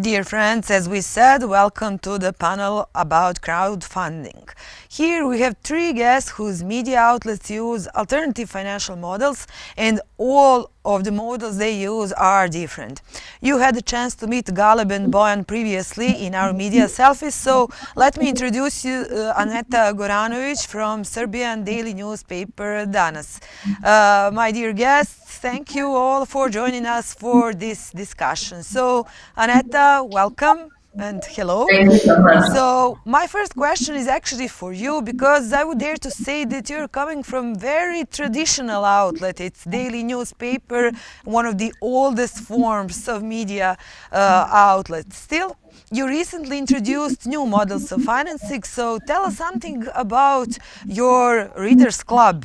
Dear friends, as we said, welcome to the panel about crowdfunding. Here we have three guests whose media outlets use alternative financial models, and all of the models they use are different. You had the chance to meet Galeb and Bojan previously in our media selfies, so let me introduce you Aneta Goranović from Serbian daily newspaper Danas. My dear guests, thank you all for joining us for this discussion. So, Aneta, welcome and hello. Thank you so much. So, my first question is actually for you because I would dare to say that you're coming from very traditional outlet. It's daily newspaper, one of the oldest forms of media outlets. Still, you recently introduced new models of financing. So, tell us something about your Readers Club.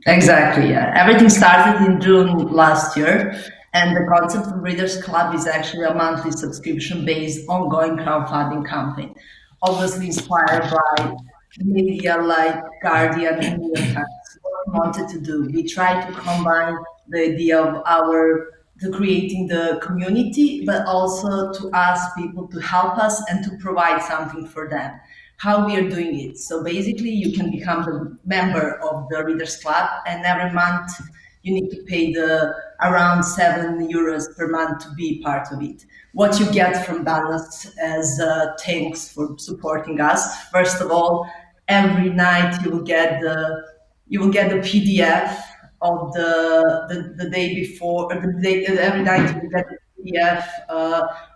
Exactly, yeah. Everything started in June last year, and the concept of Readers Club is actually a monthly subscription-based ongoing crowdfunding campaign, obviously inspired by media like Guardian and New York Times. What we wanted to do, we tried to combine the idea of to creating the community, but also to ask people to help us and to provide something for them. How we are doing it. So basically, you can become the member of the Readers Club, and every month you need to pay the around €7 per month to be part of it. What you get from Dallas as thanks for supporting us. First of all, every night you will get the PDF of the day before, or the day every night you will get the PDF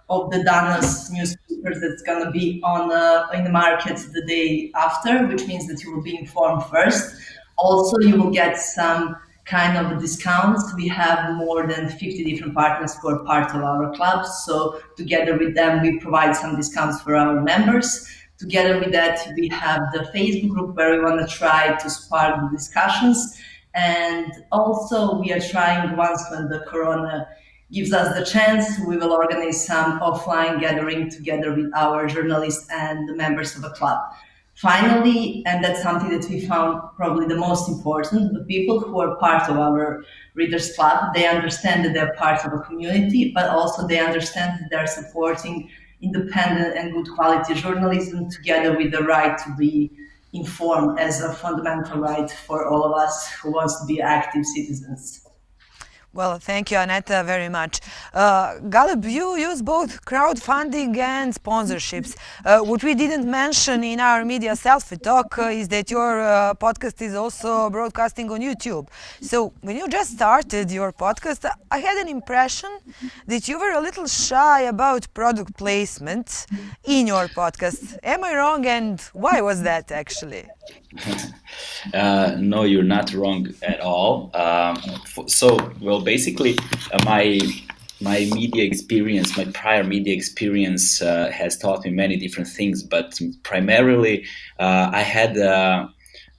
of the Danas newspapers that's going to be on in the market the day after, which means that you will be informed first. Also, you will get some kind of discounts. We have more than 50 different partners who are part of our club. So together with them, we provide some discounts for our members. Together with that, we have the Facebook group where we want to try to spark the discussions. And also we are trying, once when the corona gives us the chance, we will organize some offline gathering together with our journalists and the members of the club. Finally, and that's something that we found probably the most important, the people who are part of our Readers Club, they understand that they're part of a community, but also they understand that they're supporting independent and good quality journalism together with the right to be informed as a fundamental right for all of us who wants to be active citizens. Well, thank you, Aneta, very much. Galeb, you use both crowdfunding and sponsorships. What we didn't mention in our media selfie talk is that your podcast is also broadcasting on YouTube. So when you just started your podcast, I had an impression that you were a little shy about product placement in your podcast. Am I wrong, and why was that actually? No, you're not wrong at all. Basically, my media experience, my prior media experience, has taught me many different things. But primarily, I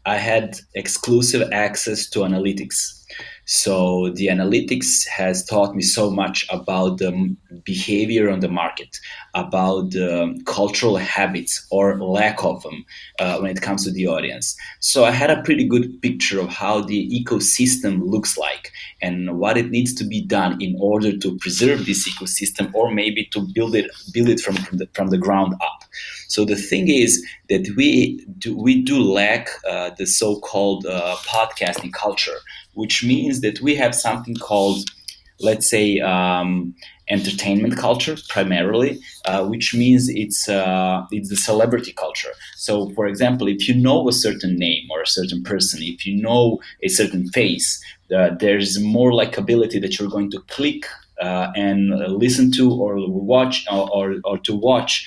had exclusive access to analytics. So the analytics has taught me so much about the behavior on the market, about the cultural habits or lack of them when it comes to the audience. So I had a pretty good picture of how the ecosystem looks like and what it needs to be done in order to preserve this ecosystem, or maybe to build it from the ground up. So the thing is that we do lack the so-called podcasting culture, which means that we have something called, let's say, entertainment culture primarily, which means it's the celebrity culture. So, for example, if you know a certain name or a certain person, if you know a certain face, there's more likability that you're going to click and listen to or watch or to watch.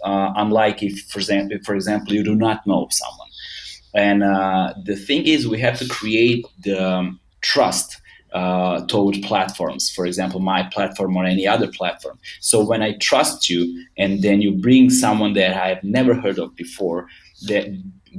Unlike if, for example, you do not know someone. And the thing is, we have to create the trust toward platforms, for example, my platform or any other platform. So when I trust you and then you bring someone that I have never heard of before, that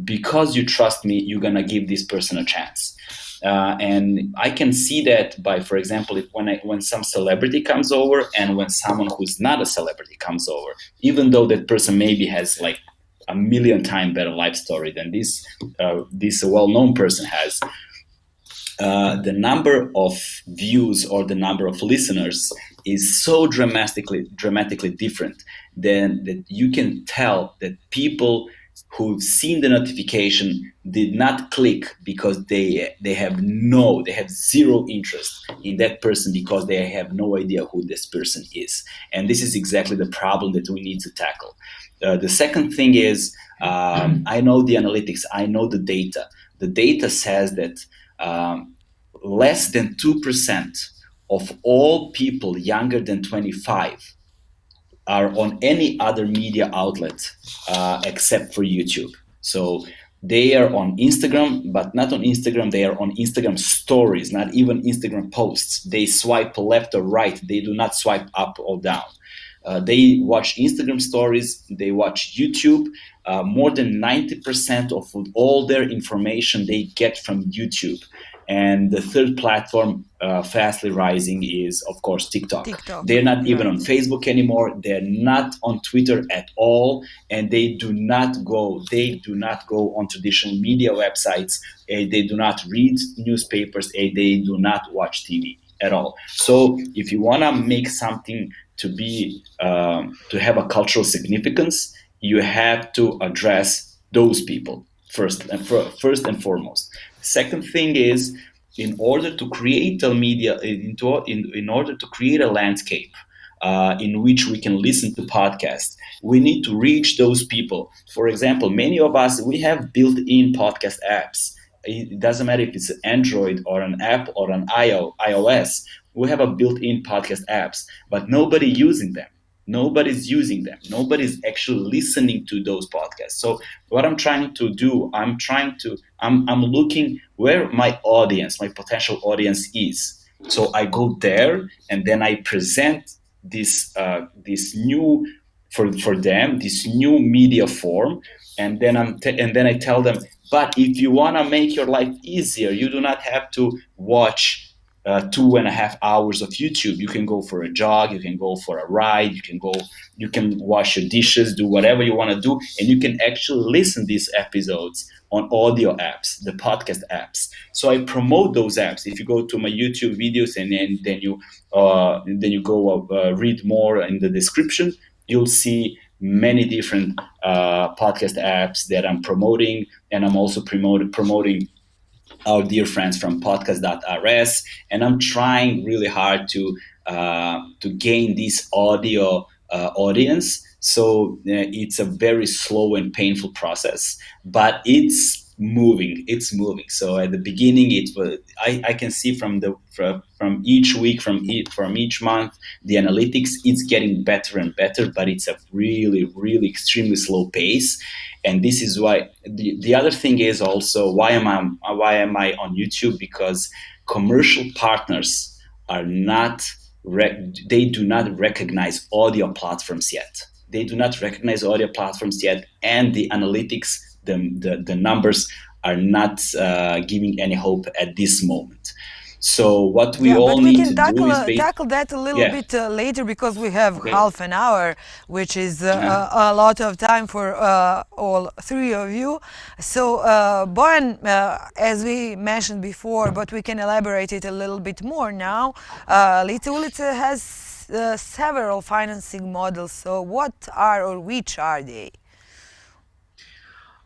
because you trust me, you're going to give this person a chance. And I can see that by, for example, when some celebrity comes over and when someone who's not a celebrity comes over, even though that person maybe has like a million times better life story than this well-known person has. the number of views or the number of listeners is so dramatically different, then that you can tell that people who've seen the notification did not click because they have zero interest in that person, because they have no idea who this person is. And this is exactly the problem that we need to tackle. The second thing is, I know the analytics, I know the data. The data says that less than 2% of all people younger than 25 are on any other media outlet except for YouTube. So they are on Instagram, but not on Instagram. They are on Instagram stories, not even Instagram posts. They swipe left or right. They do not swipe up or down. They watch Instagram stories. They watch YouTube. More than 90% of all their information they get from YouTube. And the third platform, fastly rising, is of course TikTok. They're not even on Facebook anymore. They're not on Twitter at all, and they do not go on traditional media websites. They do not read newspapers. They do not watch TV at all. So if you want to make something to have a cultural significance, you have to address those people first and foremost. Second thing is, in order to create a media, in order to create a landscape in which we can listen to podcasts, we need to reach those people. For example, many of us, we have built-in podcast apps. It doesn't matter if it's an Android or an app or an iOS. We have a built-in podcast apps, but nobody using them. Nobody's using them. Nobody's actually listening to those podcasts. So what I'm trying to do, I'm looking where my audience, my potential audience is. So I go there and then I present this new for them, this new media form, and then I tell them, but if you want to make your life easier, you do not have to watch 2.5 hours of YouTube. You can go for a jog, you can go for a ride, you can wash your dishes, do whatever you want to do, and you can actually listen these episodes on audio apps, the podcast apps. So I promote those apps. If you go to my YouTube videos and then you go read more in the description, you'll see many different podcast apps that I'm promoting, and I'm also promoting our dear friends from podcast.rs, and I'm trying really hard to gain this audio audience. So it's a very slow and painful process, but it's moving. So at the beginning, I can see from each week, from each month, the analytics, it's getting better and better, but it's a really, really extremely slow pace. And this is why the other thing is also why am I on YouTube? Because commercial partners are not they do not recognize audio platforms yet. They do not recognize audio platforms yet, and the analytics, the numbers are not giving any hope at this moment. So what we all need to do is tackle that a little bit later, because we have half an hour, which is a lot of time for all three of you. So Bojan, as we mentioned before, but we can elaborate it a little bit more now, LiceUlice has several financing models. So what are or which are they?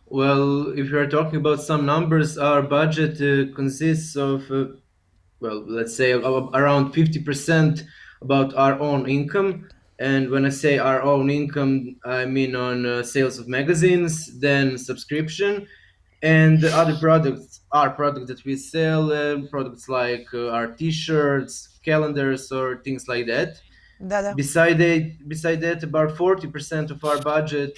Well, if you are talking about some numbers, our budget consists of let's say around 50% about our own income. And when I say our own income, I mean on sales of magazines, then subscription, and the other products, our products that we sell, products like our t-shirts, calendars, or things like that. Beside that, about 40% of our budget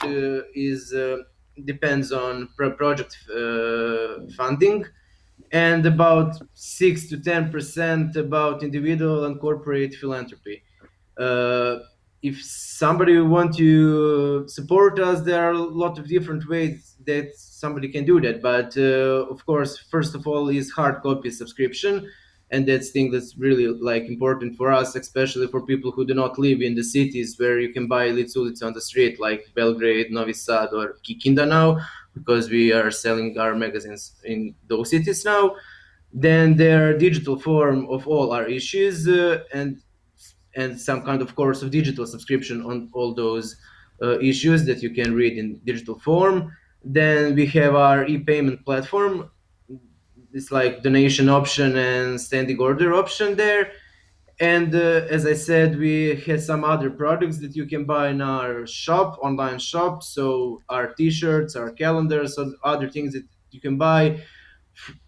depends on project funding, and about 6 to 10% about individual and corporate philanthropy. If somebody want to support us, there are a lot of different ways that somebody can do that. But of course, first of all is hard copy subscription, and that's thing that's really important for us, especially for people who do not live in the cities where you can buy LiceUlice on the street, like Belgrade, Novi Sad, or Kikinda now, because we are selling our magazines in those cities now. Then their digital form of all our issues, and some kind of course of digital subscription on all those issues that you can read in digital form. Then we have our e-payment platform. It's like donation option and standing order option there. And as I said, we have some other products that you can buy in our shop, online shop. So our T-shirts, our calendars, and other things that you can buy,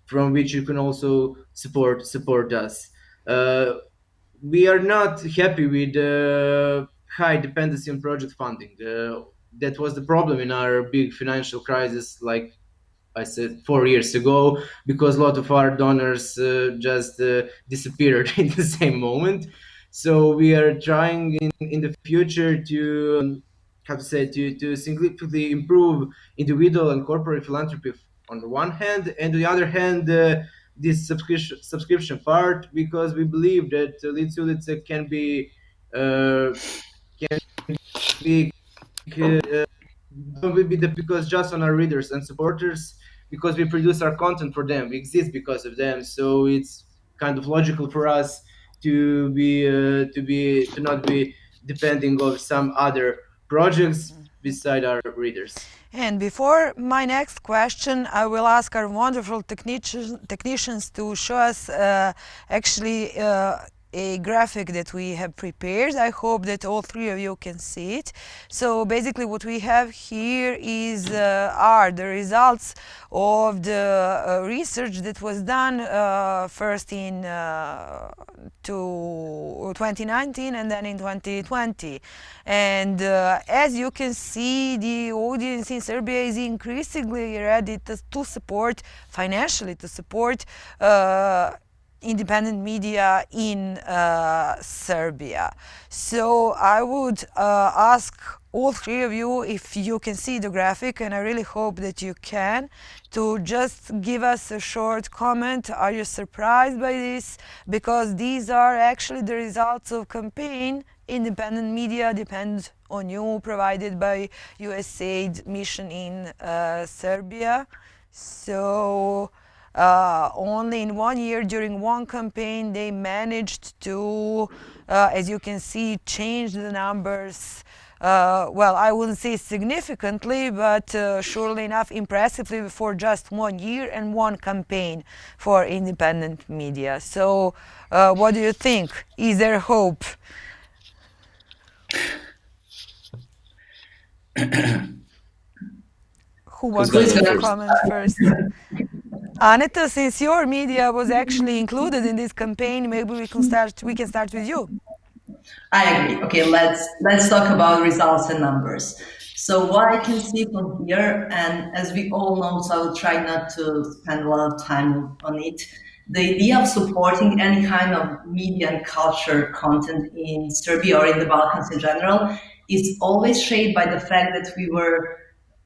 from which you can also support us. We are not happy with high dependency on project funding. That was the problem in our big financial crisis, like I said 4 years ago, because a lot of our donors just disappeared in the same moment. So we are trying in the future to how to say to significantly improve individual and corporate philanthropy on the one hand, and on the other hand, this subscription part, because we believe that LiceUlice can be will be because just on our readers and supporters, because we produce our content for them, we exist because of them. So it's kind of logical for us to not be depending on some other projects beside our readers. And before my next question, I will ask our wonderful technicians to show us actually a graphic that we have prepared. I hope that all three of you can see it. So basically what we have here is are the results of the research that was done first in 2019 and then in 2020. And as you can see, the audience in Serbia is increasingly ready to support, financially to support independent media in Serbia. So I would ask all three of you if you can see the graphic, and I really hope that you can, to just give us a short comment. Are you surprised by this? Because these are actually the results of campaign. Independent media depends on you, provided by USAID mission in Serbia. So only in 1 year, during one campaign, they managed to, as you can see, change the numbers. Well, I wouldn't say significantly, but surely enough, impressively, for just 1 year and one campaign for independent media. So what do you think? Is there hope? Who wants to comment first? Aneta, since your media was actually included in this campaign, maybe we can start with you. I agree. Okay, let's talk about results and numbers. So what I can see from here, and as we all know, so I will try not to spend a lot of time on it, the idea of supporting any kind of media and culture content in Serbia or in the Balkans in general is always shaped by the fact that we were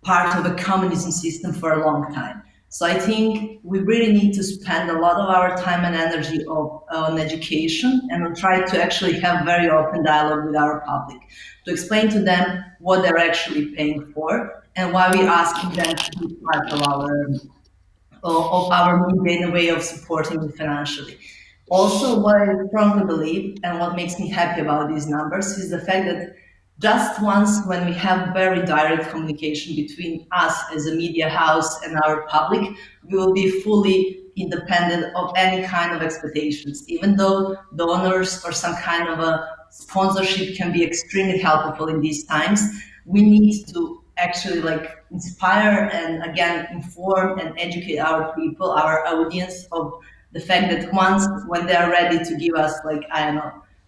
part of a communism system for a long time. So I think we really need to spend a lot of our time and energy on education and on try to actually have very open dialogue with our public, to explain to them what they're actually paying for and why we're asking them to be part of our media in a way of supporting them financially. Also, what I strongly believe and what makes me happy about these numbers is the fact that just once when we have very direct communication between us as a media house and our public, we will be fully independent of any kind of expectations. Even though donors or some kind of a sponsorship can be extremely helpful in these times, we need to actually inspire and again inform and educate our people, our audience, of the fact that when they are ready to give us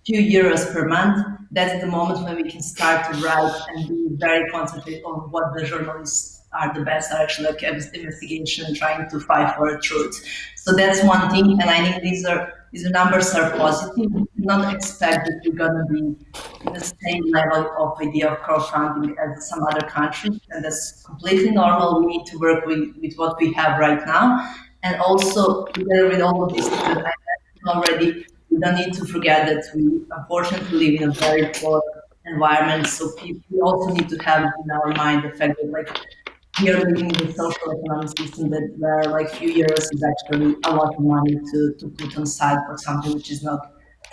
few euros per month, that's the moment when we can start to write and be very concentrated on what the journalists are the best at actually investigation and trying to fight for the truth. So that's one thing, and I think these numbers are positive. We do not expect that we're going to be in the same level of idea of crowdfunding as some other countries, and that's completely normal. We need to work with what we have right now, and also together with all of this that I mentioned already, we don't need to forget that we unfortunately live in a very poor environment. So we also need to have in our mind the fact that we are living in the social economic system that where like few euros is actually a lot of money to put on side for something which is not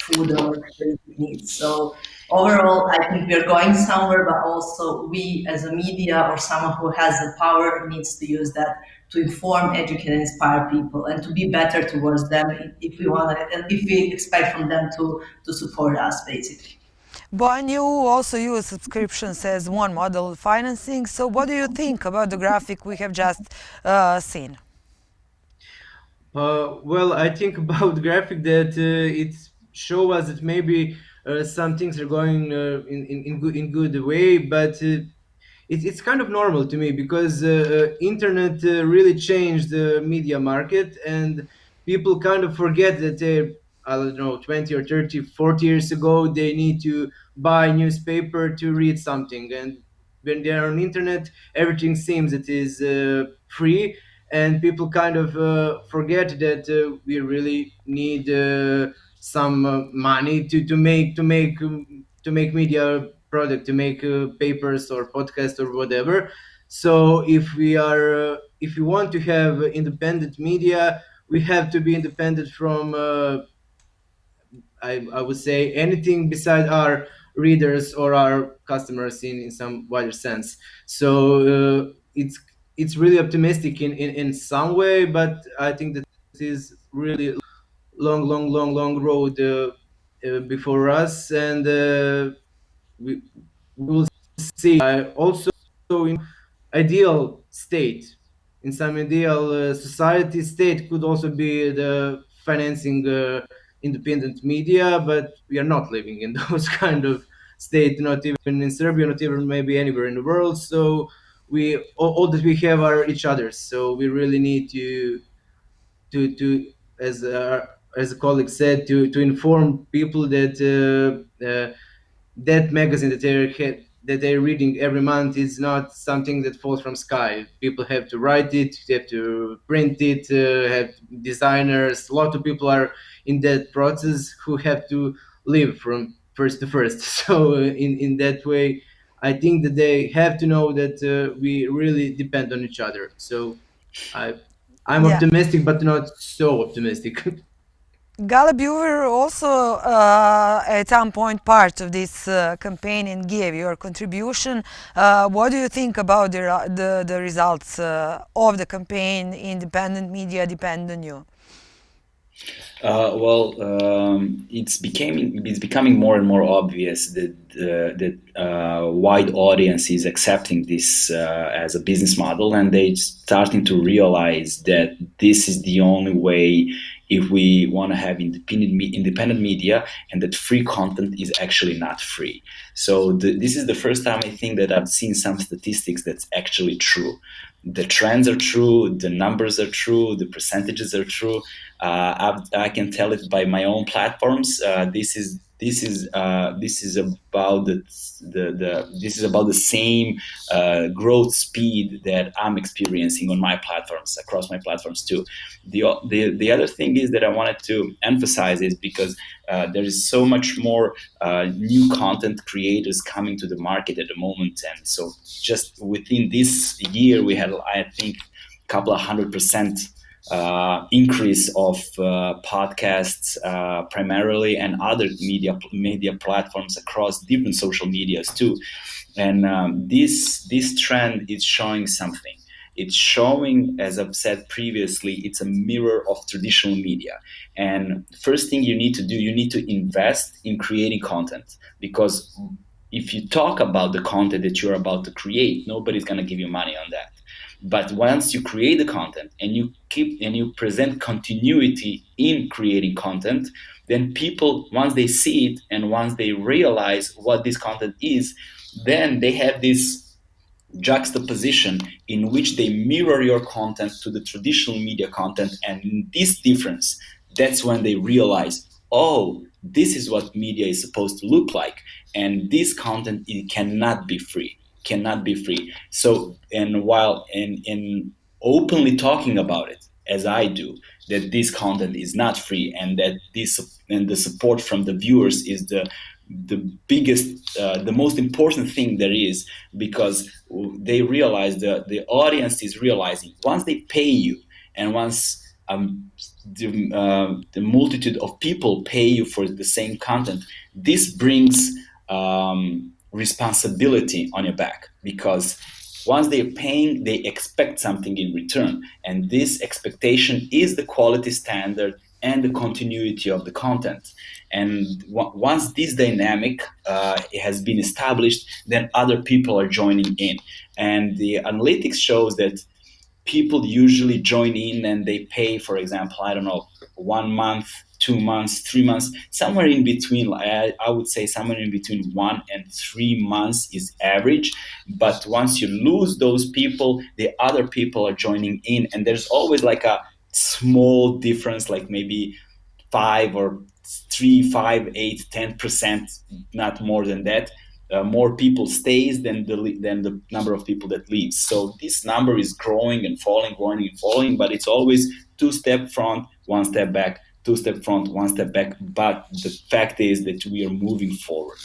food or basic needs. So overall, I think we are going somewhere, but also we as a media or someone who has the power needs to use that to inform, educate, and inspire people, and to be better towards them if we want to, if we expect from them to support us, basically. Bojan, you also use subscriptions as one model of financing. So what do you think about the graphic we have just seen? Well, I think about graphic that it show us that maybe some things are going in good way, but it's kind of normal to me because internet really changed the media market, and people kind of forget that they, I don't know, 20 or 30, 40 years ago, they need to buy newspaper to read something. And when they're on internet, everything seems it is free, and people kind of forget that we really need some money to make media product, to make papers or podcast or whatever. So if we want to have independent media, we have to be independent from I would say anything beside our readers or our customers in some wider sense. So it's really optimistic in some way, but I think that it is really long road before us, and we will see. Also, in ideal state, in some ideal society, state could also be the financing independent media, but we are not living in those kind of state, not even in Serbia, not even maybe anywhere in the world. So we all that we have are each other's. So we really need to as a colleague said, to inform people that that magazine that they're reading every month is not something that falls from sky. People have to write it, they have to print it, have designers. A lot of people are in that process who have to live from first to first. So in that way, I think that they have to know that we really depend on each other. So I I'm Yeah. optimistic, but not so optimistic. Galeb, you were also at some point part of this campaign and gave your contribution. What do you think about the results of the campaign? Independent media depend on you. It's becoming more and more obvious that wide audience is accepting this as a business model, and they starting to realize that this is the only way if we want to have independent media, and that free content is actually not free. So this is the first time I think that I've seen some statistics that's actually true. The trends are true, the numbers are true, the percentages are true. I can tell it by my own platforms. This is about the same growth speed that I'm experiencing on my platforms, across my platforms too. The other thing is that I wanted to emphasize is because there is so much more new content creators coming to the market at the moment, and so just within this year we had, I think, a couple of 100% increase of podcasts primarily, and other media platforms across different social medias too. And this trend is showing something. It's showing, as I've said previously, it's a mirror of traditional media. And first thing you need to do, you need to invest in creating content, because if you talk about the content that you're about to create, nobody's going to give you money on that. But once you create the content and you present continuity in creating content, then people, once they see it and once they realize what this content is, then they have this juxtaposition in which they mirror your content to the traditional media content. And in this difference, that's when they realize, oh, this is what media is supposed to look like. And this content, it cannot be free. So, and while in openly talking about it, as I do, that this content is not free, and that the support from the viewers is the the biggest, the most important thing there is, because they realize, the audience is realizing, once they pay you and once the multitude of people pay you for the same content, this brings responsibility on your back, because once they're paying, they expect something in return, and this expectation is the quality standard and the continuity of the content. And once this dynamic has been established, then other people are joining in, and the analytics shows that people usually join in and they pay, for example, I don't know, 1 month, 2 months, 3 months, somewhere in between. I would say somewhere in between 1 and 3 months is average. But once you lose those people, the other people are joining in, and there's always like a small difference, like maybe 5 or 3, 5, 8, 10%, not more than that. More people stays than the number of people that leaves. So this number is growing and falling, but it's always 2 steps front, 1 step back, 2 steps front, 1 step back. But the fact is that we are moving forward.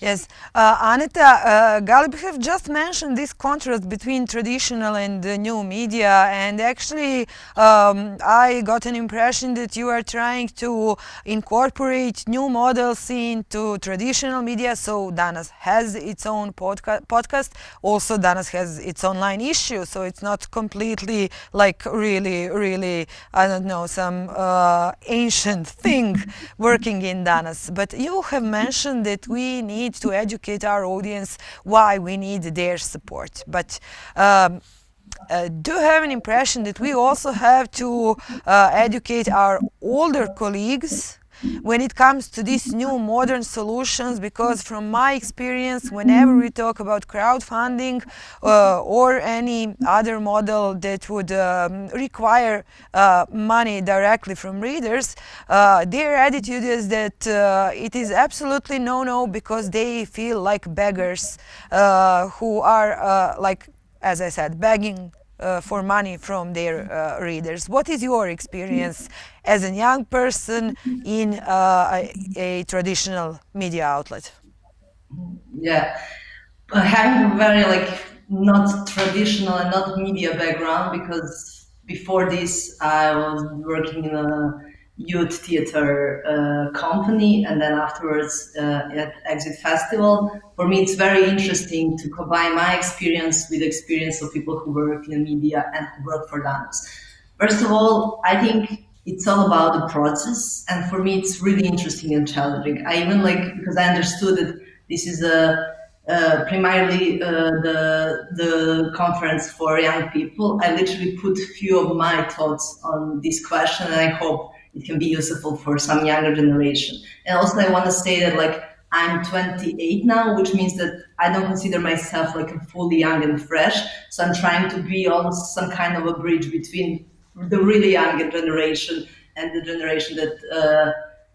Yes, Aneta, Galeb have just mentioned this contrast between traditional and new media, and actually I got an impression that you are trying to incorporate new models into traditional media. So Danas has its own podcast, also Danas has its online issue, so it's not completely like really, I don't know, some ancient thing working in Danas. But you have mentioned that we need to educate our audience why we need their support. But do you have an impression that we also have to educate our older colleagues when it comes to these new modern solutions? Because from my experience, whenever we talk about crowdfunding or any other model that would require money directly from readers, their attitude is that it is absolutely no, because they feel like beggars who are like, as I said, begging for money from their readers. What is your experience as a young person in a traditional media outlet? Yeah, having a very not traditional and not media background, because before this I was working in a youth theater company, and then afterwards at Exit Festival. For me, it's very interesting to combine my experience with the experience of people who work in media and who work for Danas. First of all, I think it's all about the process, and for me, it's really interesting and challenging. I even because I understood that this is primarily the conference for young people. I literally put a few of my thoughts on this question, and I hope it can be useful for some younger generation. And also, I want to say that I'm 28 now, which means that I don't consider myself fully young and fresh. So I'm trying to be almost some kind of a bridge between the really younger generation and the generation that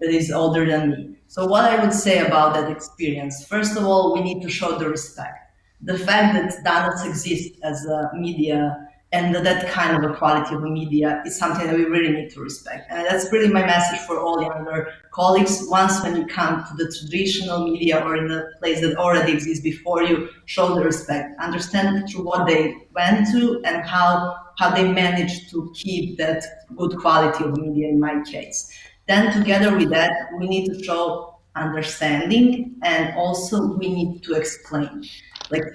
is older than me. So what I would say about that experience, first of all, we need to show the respect. The fact that Danas exists as a media and that kind of a quality of a media is something that we really need to respect. And that's really my message for all younger colleagues. Once when you come to the traditional media or in a place that already exists before you, show the respect. Understand through what they went to and how they managed to keep that good quality of media in my case. Then together with that, we need to show understanding, and also we need to explain.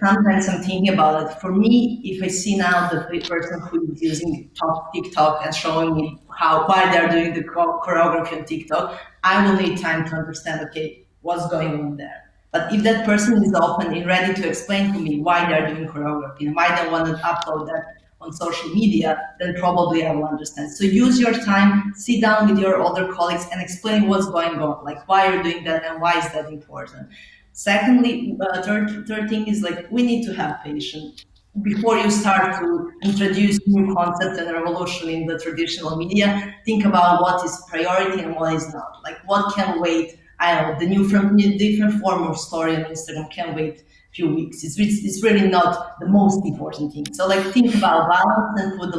Sometimes I'm thinking about it. For me, if I see now the person who is using TikTok and showing me why they're doing the choreography on TikTok, I will need time to understand, okay, what's going on there. But if that person is open and ready to explain to me why they're doing choreography and why they want to upload that on social media, then probably I will understand. So use your time, sit down with your older colleagues and explain what's going on, why you're doing that and why is that important. Secondly, third thing is we need to have patience. Before you start to introduce new concepts and revolution in the traditional media, think about what is priority and what is not. What can wait? I don't know, the new different form of story on Instagram can wait a few weeks. It's really not the most important thing. So think about balance and put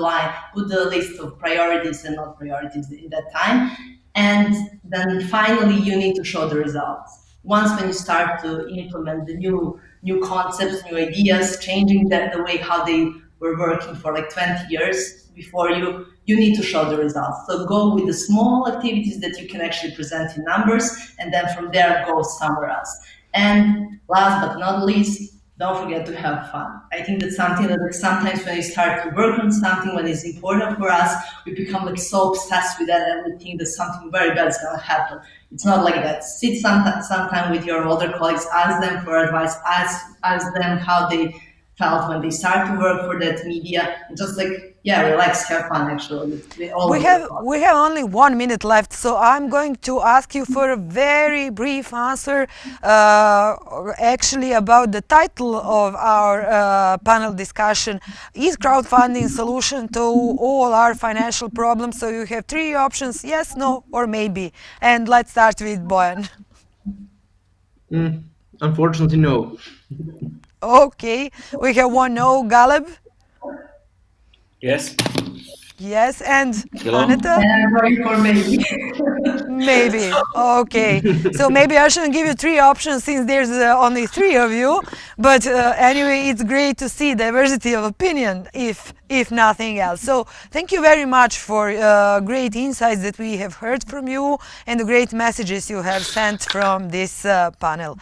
the list of priorities and not priorities in that time. And then finally, you need to show the results. once when you start to implement the new concepts, new ideas, changing the way how they were working for like 20 years before you need to show the results. So go with the small activities that you can actually present in numbers, and then from there go somewhere else. And last but not least, don't forget to have fun. I think that's something that like, sometimes when we start to work on something, when it's important for us, we become like so obsessed with that and we think that something very bad is going to happen. It's not like that. Sit sometime with your older colleagues, ask them for advice, ask them how they felt when they start to work for that media, and just like, yeah, relax, have fun actually. We have only 1 minute left, so I'm going to ask you for a very brief answer actually about the title of our panel discussion. Is crowdfunding solution to all our financial problems? So you have 3 options, yes, no, or maybe. And let's start with Bojan. Unfortunately, no. Okay, we have 1 no. Galeb? Yes. Yes, and Hello? Aneta? And I'm going for maybe. Maybe. Okay. So maybe I shouldn't give you 3 options since there's only 3 of you. But anyway, it's great to see diversity of opinion, if nothing else. So thank you very much for great insights that we have heard from you and the great messages you have sent from this panel.